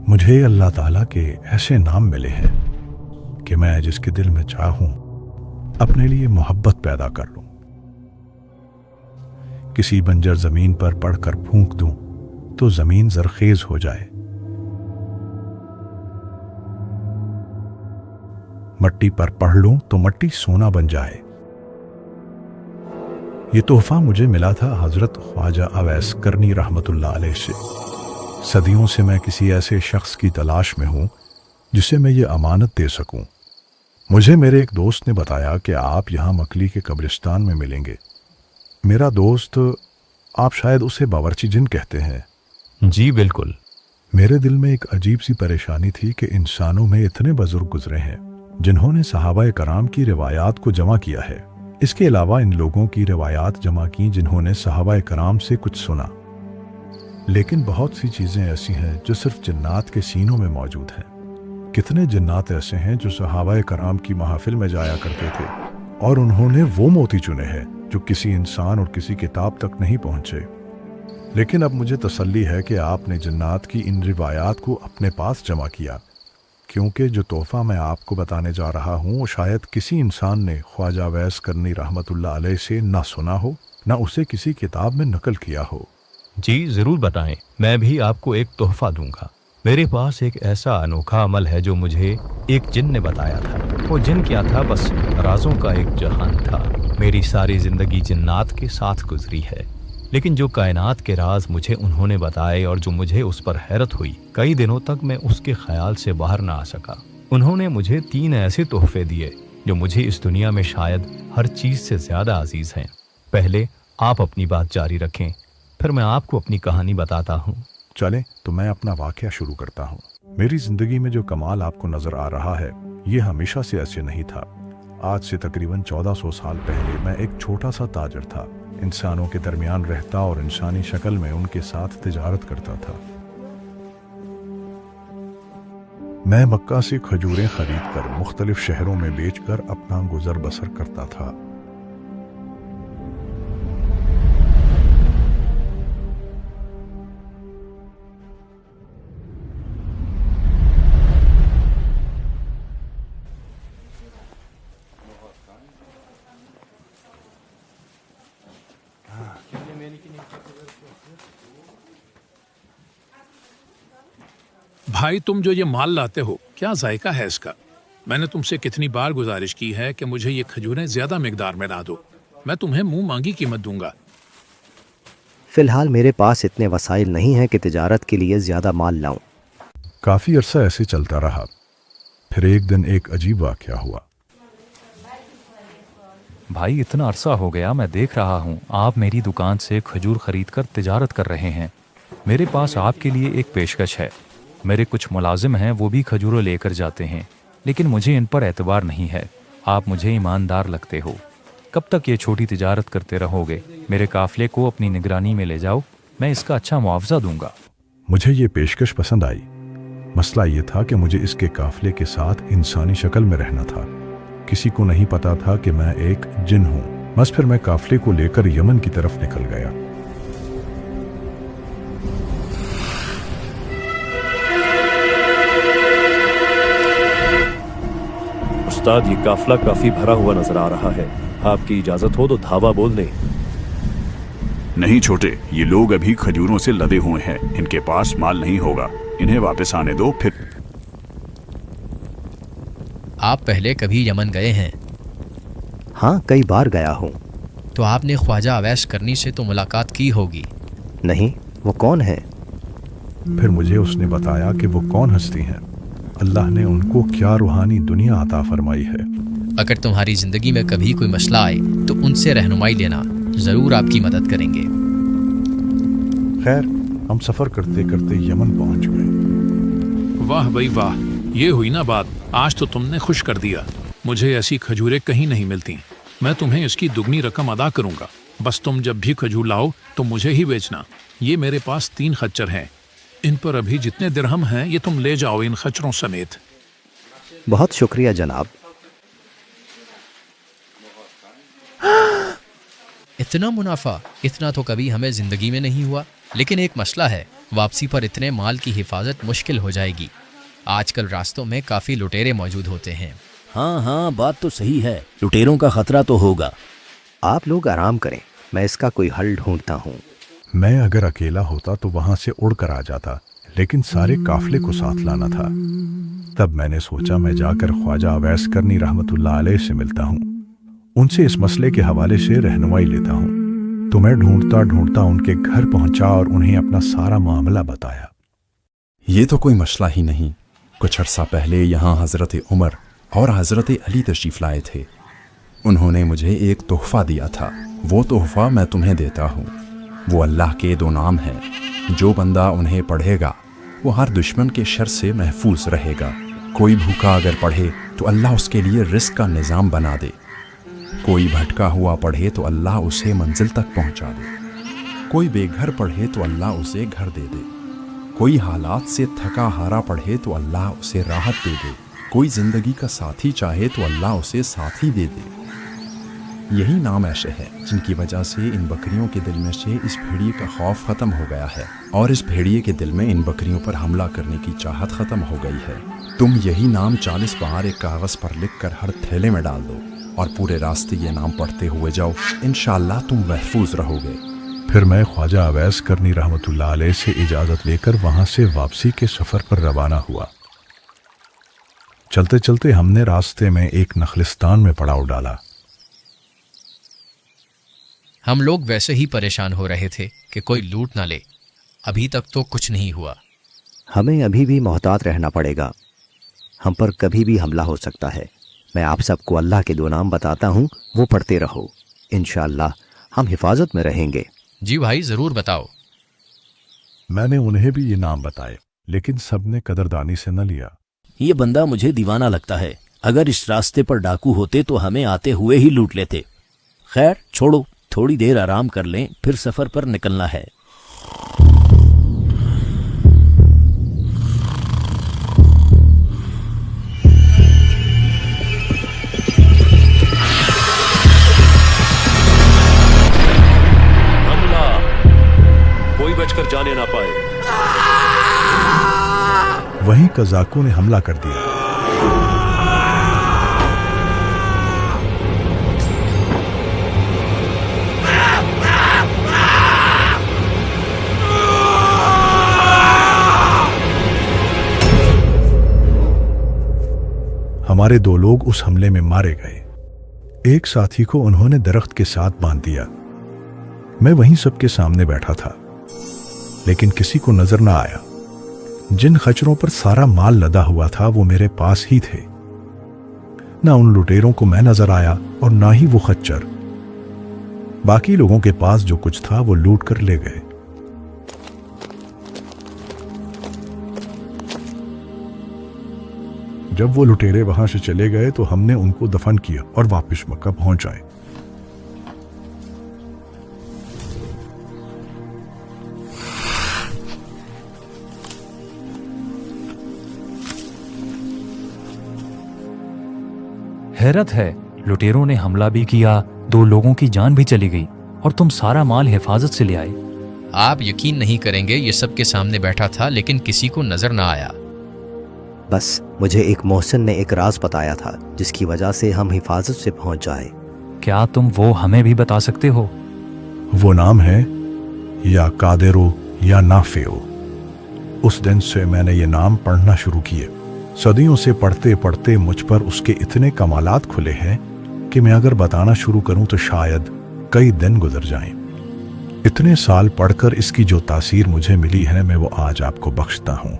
मुझे अल्लाह ताला के ऐसे नाम मिले हैं कि मैं जिसके दिल में चाहूं अपने लिए मोहब्बत पैदा कर लूं। किसी बंजर जमीन पर पड़कर फूंक दूं तो जमीन जरखेज हो जाए, मट्टी पर पढ़ लूं तो मट्टी सोना बन जाए। ये तोहफा मुझे मिला था हजरत ख्वाजा अवैस करनी रहमतुल्लाह अलैह से। सदियों से मैं किसी ऐसे शख्स की तलाश में हूं जिसे मैं ये अमानत दे सकूं। मुझे मेरे एक दोस्त ने बताया कि आप यहाँ मकली के कब्रिस्तान में मिलेंगे। मेरा दोस्त, आप शायद उसे बावर्ची जिन कहते हैं। जी बिल्कुल। मेरे दिल में एक अजीब सी परेशानी थी कि इंसानों में इतने बुजुर्ग गुजरे हैं जिन्होंने सहाबाए कराम की रिवायात को जमा किया है। इसके अलावा इन लोगों की रिवायात जमा की जिन्होंने सहाबाए कराम से कुछ सुना। लेकिन बहुत सी चीज़ें ऐसी हैं जो सिर्फ जन्नात के सीनों में मौजूद हैं। कितने जन्नात ऐसे हैं जो सहाबाए कराम की महफिल में जाया करते थे और उन्होंने वो मोती चुने हैं जो किसी इंसान और किसी किताब तक नहीं पहुंचे। लेकिन अब मुझे तसल्ली है कि आपने जन्नात की इन रिवायात को अपने पास जमा किया, क्योंकि जो तोहफा मैं आपको बताने जा रहा हूँ वो शायद किसी इंसान ने ख्वाजा अवैस करनी रहमतुल्लाह अलैह से ना सुना हो, ना उसे किसी किताब में नकल किया हो। जी ज़रूर बताएं, मैं भी आपको एक तोहफा दूंगा। मेरे पास एक ऐसा अनोखा अमल है जो मुझे एक जिन ने बताया था। वो जिन क्या था, बस राजों का एक जहान था। मेरी सारी ज़िंदगी जिन्नात के साथ गुजरी है, लेकिन जो कायनात के राज मुझे उन्होंने बताए और जो मुझे उस पर हैरत हुई, कई दिनों तक मैं उसके ख्याल से बाहर ना आ सका। उन्होंने मुझे 3 ऐसे तोहफे दिए जो मुझे इस दुनिया में शायद हर चीज़ से ज़्यादा अजीज़ हैं। पहले आप अपनी बात जारी रखें, फिर मैं आपको अपनी कहानी बताता हूँ। चलें तो मैं अपना वाक़या शुरू करता हूँ। मेरी ज़िंदगी में जो कमाल आपको नज़र आ रहा है ये हमेशा से ऐसे नहीं था। आज से तकरीबन 1400 साल पहले मैं एक छोटा सा ताजर था। इंसानों के दरमियान रहता और इंसानी शक्ल में उनके साथ तिजारत करता था। मैं मक्का से खजूरें खरीद कर मुख्तलिफ शहरों में बेचकर अपना गुजर बसर करता था। भाई, तुम जो ये माल लाते हो, क्या जायका है इसका? मैंने तुमसे कितनी बार गुजारिश की है कि मुझे ये खजूरें ज्यादा मिकदार में ला दो। मैं तुम्हें मुंह मांगी कीमत दूंगा। फिलहाल मेरे पास इतने वसाइल नहीं हैं कि तिजारत के लिए ज़्यादा माल लाऊं। काफ़ी अरसा ऐसे चलता रहा। फिर एक दिन एक अजीब वाक़या हुआ। भाई, इतना अरसा हो गया मैं देख रहा हूँ आप मेरी दुकान से खजूर खरीद कर तिजारत कर रहे हैं। मेरे पास आपके लिए एक पेशकश है। मेरे कुछ मुलाजिम हैं, वो भी खजूरें लेकर जाते हैं, लेकिन मुझे इन पर एतबार नहीं है। आप मुझे ईमानदार लगते हो। कब तक ये छोटी तिजारत करते रहोगे? मेरे काफिले को अपनी निगरानी में ले जाओ, मैं इसका अच्छा मुआवजा दूंगा। मुझे ये पेशकश पसंद आई। मसला ये था कि मुझे इसके काफिले के साथ इंसानी शक्ल में रहना था। किसी को नहीं पता था कि मैं एक जिन हूँ। बस फिर मैं काफिले को लेकर यमन की तरफ निकल गया। उस्ताद, ये काफिला काफी भरा हुआ नजर आ रहा है। आपकी इजाजत हो तो धावा बोल दें। नहीं छोटे, ये लोग अभी खजूरों से लदे हुए हैं। इनके पास माल नहीं होगा। इन्हें वापस आने दो। फिर आप पहले कभी यमन गए हैं? हाँ, कई बार गया हूँ। तो आपने ख्वाजा अवैस करनी से तो मुलाकात की होगी। नहीं, वो कौन है? फिर मुझे उसने बताया कि वो कौन हस्ती हैं, अल्लाह ने उनको क्या रूहानी दुनिया अता फरमाई है। अगर तुम्हारी ज़िंदगी में कभी कोई मसला आए तो उनसे रहनुमाई लेना, ज़रूर आपकी मदद करेंगे। खैर, हम सफ़र करते करते यमन पहुंच गए। वाह भाई वाह, ये हुई ना बात। आज तो तुमने खुश कर दिया। मुझे ऐसी खजूरें कहीं नहीं मिलती। मैं तुम्हें इसकी दुगनी रकम अदा करूंगा। बस तुम जब भी खजूर लाओ तो मुझे ही बेचना। ये मेरे पास 3 खच्चर हैं। इन पर अभी जितने दिरहम हैं ये तुम ले जाओ, इन खच्चरों समेत। बहुत शुक्रिया जनाब। इतना मुनाफा, इतना तो कभी हमें ज़िंदगी में नहीं हुआ। लेकिन एक मसला है, वापसी पर इतने माल की हिफाजत मुश्किल हो जाएगी। आजकल रास्तों में काफ़ी लुटेरे मौजूद होते हैं। हाँ हाँ, बात तो सही है, लुटेरों का खतरा तो होगा। आप लोग आराम करें, मैं इसका कोई हल ढूंढता हूँ। मैं अगर अकेला होता तो वहां से उड़ कर आ जाता, लेकिन सारे काफिले को साथ लाना था। तब मैंने सोचा मैं जाकर ख्वाजा अवैस करनी रहमतुल्लाह अलैह से मिलता हूँ, उनसे इस मसले के हवाले से रहनुमाई लेता हूँ। तो मैं ढूंढता ढूंढता उनके घर पहुंचा और उन्हें अपना सारा मामला बताया। ये तो कोई मसला ही नहीं। कुछ अरसा पहले यहाँ हज़रत उमर और हज़रत अली तशरीफ़ लाए थे। उन्होंने मुझे एक तोहफ़ा दिया था, वो तोहफ़ा मैं तुम्हें देता हूँ। वो अल्लाह के 2 नाम हैं, जो बंदा उन्हें पढ़ेगा वो हर दुश्मन के शर से महफूज रहेगा। कोई भूखा अगर पढ़े तो अल्लाह उसके लिए रिस्क का निज़ाम बना दे। कोई भटका हुआ पढ़े तो अल्लाह उसे मंजिल तक पहुँचा दे। कोई बेघर पढ़े तो अल्लाह उसे घर दे दे। कोई हालात से थका हारा पढ़े तो अल्लाह उसे राहत दे दे। कोई ज़िंदगी का साथी चाहे तो अल्लाह उसे साथी दे दे। यही नाम ऐसे है जिनकी वजह से इन बकरियों के दिल में से इस भेड़िए का खौफ ख़त्म हो गया है, और इस भेड़िए के दिल में इन बकरियों पर हमला करने की चाहत ख़त्म हो गई है। तुम यही नाम 40 बार एक कागज़ पर लिख कर हर थैले में डाल दो और पूरे रास्ते ये नाम पढ़ते हुए जाओ, इंशाअल्लाह तुम महफूज रहोगे। फिर मैं ख्वाजा अवैस करनी रहमतुल्लाह अलैह से इजाज़त लेकर वहां से वापसी के सफ़र पर रवाना हुआ। चलते चलते हमने रास्ते में एक नखलिस्तान में पड़ाव डाला। हम लोग वैसे ही परेशान हो रहे थे कि कोई लूट ना ले। अभी तक तो कुछ नहीं हुआ। हमें अभी भी मोहतात रहना पड़ेगा, हम पर कभी भी हमला हो सकता है। मैं आप सबको अल्लाह के 2 नाम बताता हूँ, वो पढ़ते रहो, इंशाअल्लाह हम हिफाजत में रहेंगे। जी भाई, ज़रूर बताओ। मैंने उन्हें भी ये नाम बताए, लेकिन सबने कदरदानी से न लिया। ये बंदा मुझे दीवाना लगता है, अगर इस रास्ते पर डाकू होते तो हमें आते हुए ही लूट लेते। खैर छोड़ो, थोड़ी देर आराम कर लें, फिर सफ़र पर निकलना है। बचकर जाने ना पाए। वहीं कज़ाकों ने हमला कर दिया। हमारे 2 लोग उस हमले में मारे गए। एक साथी को उन्होंने दरख्त के साथ बांध दिया। मैं वहीं सबके सामने बैठा था, लेकिन किसी को नजर ना आया। जिन खच्चरों पर सारा माल लदा हुआ था वो मेरे पास ही थे। ना उन लुटेरों को मैं नजर आया और ना ही वो खच्चर। बाकी लोगों के पास जो कुछ था वो लूट कर ले गए। जब वो लुटेरे वहां से चले गए तो हमने उनको दफन किया और वापस मक्का पहुंच आए। हैरत है, लुटेरों ने हमला भी किया, 2 लोगों की जान भी चली गई, और तुम सारा माल हिफाजत से ले आए। आप यकीन नहीं करेंगे, ये सबके सामने बैठा था लेकिन किसी को नजर ना आया। बस मुझे एक मोहसिन ने एक राज बताया था जिसकी वजह से हम हिफाजत से पहुंच जाए। क्या तुम वो हमें भी बता सकते हो? वो नाम है या कादिरो या नाफेओ। उस दिन से मैंने ये नाम पढ़ना शुरू किए। सदियों से पढ़ते पढ़ते मुझ पर उसके इतने कमालात खुले हैं कि मैं अगर बताना शुरू करूं तो शायद कई दिन गुजर जाएं। इतने साल पढ़कर इसकी जो तासीर मुझे मिली है मैं वो आज आपको बख्शता हूं।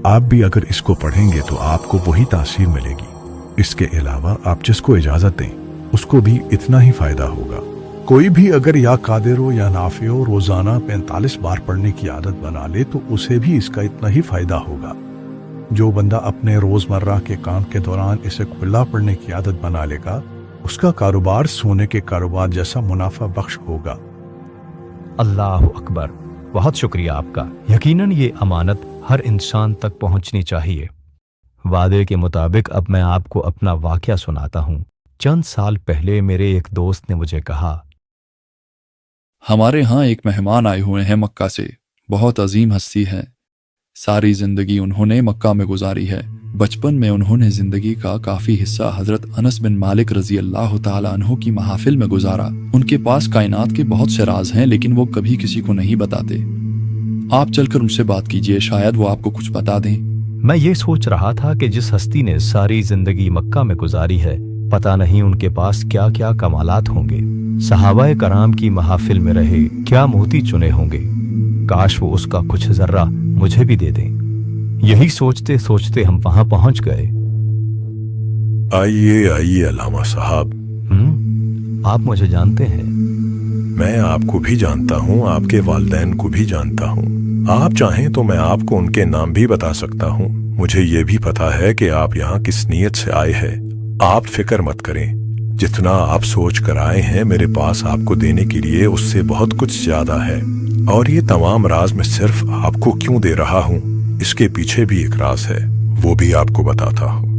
आप भी अगर इसको पढ़ेंगे तो आपको वही तासीर मिलेगी। इसके अलावा आप जिसको इजाजत दें उसको भी इतना ही फायदा होगा। कोई भी अगर या कादिरो या नाफियो रोजाना 45 बार पढ़ने की आदत बना ले तो उसे भी इसका इतना ही फायदा होगा। जो बंदा अपने रोजमर्रा के काम के दौरान इसे खुला पढ़ने की आदत बना लेगा उसका कारोबार सोने के कारोबार जैसा मुनाफा बख्श होगा। अल्लाह अकबर, बहुत शुक्रिया आपका। यकीनन ये अमानत हर इंसान तक पहुंचनी चाहिए। वादे के मुताबिक अब मैं आपको अपना वाकया सुनाता हूँ। चंद साल पहले मेरे एक दोस्त ने मुझे कहा, हमारे यहाँ एक मेहमान आए हुए हैं मक्का से। बहुत अजीम हस्ती है। सारी जिंदगी उन्होंने मक्का में गुजारी है। बचपन में उन्होंने जिंदगी का काफी हिस्सा हजरत अनस बिन मालिक रजी अल्लाह ताला अन्हु की महफिल में गुजारा। उनके पास कायनात के बहुत से राज हैं, लेकिन वो कभी किसी को नहीं बताते। आप चलकर उनसे बात कीजिए, शायद वो आपको कुछ बता दें। मैं ये सोच रहा था कि जिस हस्ती ने सारी जिंदगी मक्का में गुजारी है, पता नहीं उनके पास क्या क्या कमालात होंगे। सहाबाए कराम की महफिल में रहे क्या मोती चुने होंगे। काश वो उसका कुछ जर्रा मुझे भी दे दें। यही सोचते सोचते हम वहां पहुंच गए। आइए आइए अल्लामा साहब। आप मुझे जानते हैं? मैं आपको भी जानता हूँ, आपके वालिदैन को भी जानता हूँ। आप चाहें तो मैं आपको उनके नाम भी बता सकता हूँ। मुझे ये भी पता है कि आप यहाँ किस नीयत से आए हैं। आप फिक्र मत करें, जितना आप सोच कर आए हैं मेरे पास आपको देने के लिए उससे बहुत कुछ ज्यादा है। और ये तमाम राज मैं सिर्फ आपको क्यों दे रहा हूँ, इसके पीछे भी एक राज है, वो भी आपको बताता हूँ।